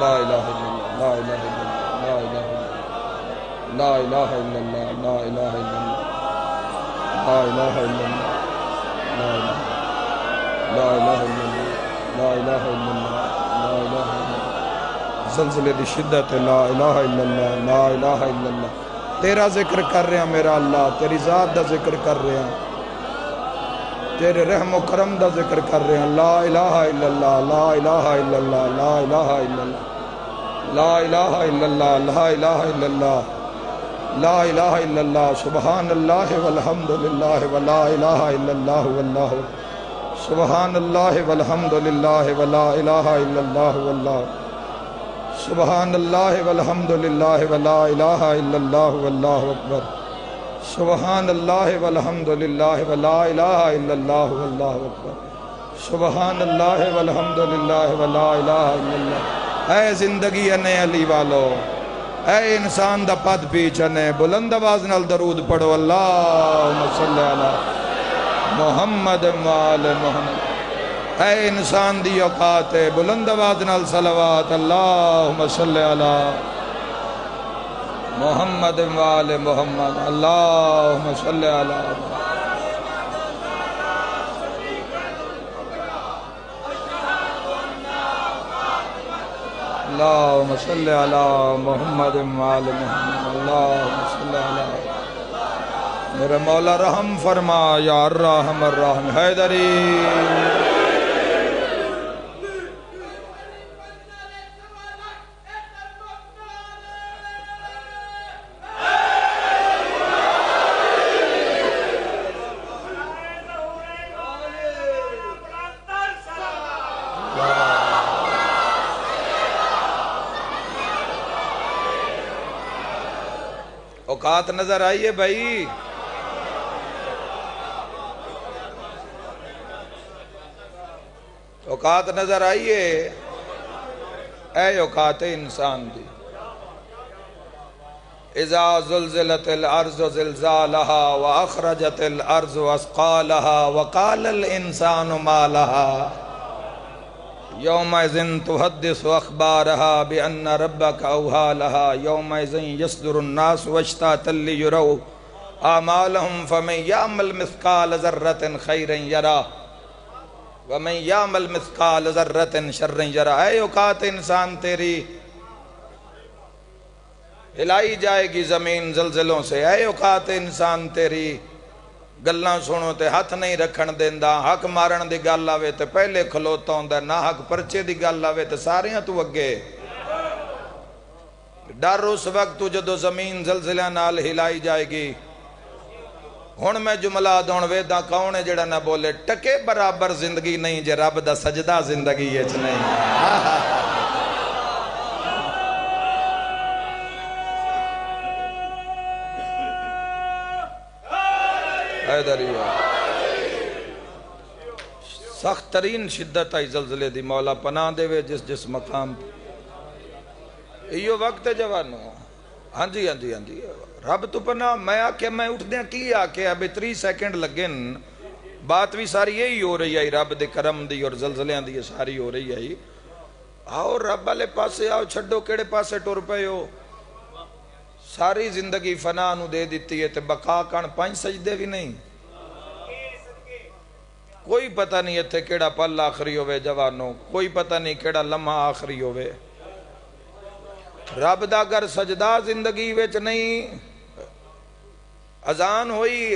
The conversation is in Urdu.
لا الہ الا اللہ، لا الہ الا اللہ، لا الہ الا اللہ، لا الہ الا اللہ، لا الہ الا اللہ، لا الہ الا اللہ، لا الہ الا اللہ، لا الہ الا اللہ، لا الہ الا اللہ۔ زلزلے دی شدت ہے، لا الہ الا اللہ، لا الہ الا اللہ۔ تیرا ذکر کر رہے ہیں میرا اللہ، تیری ذات دا ذکر کر رہے ہیں، تیرے رحم و کرم دا ذکر کر رہے ہیں، لا الہ الا اللہ، لا الہ الا اللہ، لا الہ الا اللہ، لا الہ الا اللہ، لا الہ الا اللہ، لا الہ الا اللہ، سبحان اللہ والحمد للہ ولا الہ الا اللہ واللہ، سبحان اللہ والحمد للہ ولا الہ الا اللہ واللہ، سبحان اللہ والحمد للہ ولا الہ الا اللہ واللہ اکبر، سبحان اللہ والحمد للہ ولا الہ الا اللہ واللہ اکبر، سبحان اللہ والحمد للہ ولا الہ الا اللہ۔ اے زندگی انے علی والو، اے انسان دا پد پیچھنے، بلند آواز نال درود پڑھو، اللہم صلی علی محمد وآل محمد۔ اے انسان دی اوقات ہے، بلند آواز نال صلوات، اللہم صلی علی محمد وآل محمد، اللہم صلی علی اللہم صلی علی محمد وآل محمد، اللہم صلی علی میرے مولا رحم فرما یا الرحم الرحم حیدری۔ اوقات نظر آئیے بھائی، اوقات نظر آئیے، اے اوقات انسان دی۔ اذا زلزلت الارض زلزالها واخرجت الارض اثقالها وقال الانسان ما لها یومئذ تحدث اخبارها بان ربك اوحى لها یومئذ یصدر الناس اشتاتا لیروا اعمالهم فمن یعمل مثقال ذرة خیرا یرہ ومن یعمل مثقال ذرة شرا یرہ۔ اے اوقات انسان تیری ہلائی جائے گی زمین زلزلوں سے، اے اوقات انسان تیری گلاں سنو تے ہاتھ نہیں رکھن دیندہ، حق مارن دی گل آوے تے پہلے کھلوتا ہوندہ، نہ حق پرچے دی گل آوے تے ساریاں تو اگے۔ ڈر اس وقت جدو زمین زلزلہ نال ہلائی جائے گی۔ ہن میں جملہ دون ویدہ کون ہے جڑا نہ بولے ٹکے برابر زندگی نہیں جے رب دا سجدہ زندگی اچ نہیں۔ سخت ترین شدت آئی زلزلے دی، مولا پناہ دے وے جس مقام ایو وقت ہے جوانو۔ ہاں جی ہاں جی ہاں جی، رب تو پناہ میں آکے میں اٹھ دیں کی آکے ابھی 3 سیکنڈ لگن، بات بھی ساری یہی ہو رہی ہے، رب دے کرم دی اور زلزلیاں دی ساری ہو رہی ہے۔ آؤ رب والے پاسے آؤ، چھڈو کیڑے پاسے ٹر پئے ہو؟ ساری زندگی فنا نو دے دیتی ہے تے بقا کن 5 سجدے بھی نہیں۔ کوئی پتہ نہیں اتھے کیڑا پل آخری ہوئے جوانوں، کوئی پتہ نہیں کیڑا لمحہ آخری ہوئے۔ رب دا گر سجدہ زندگی وچ نہیں، اذان ہوئی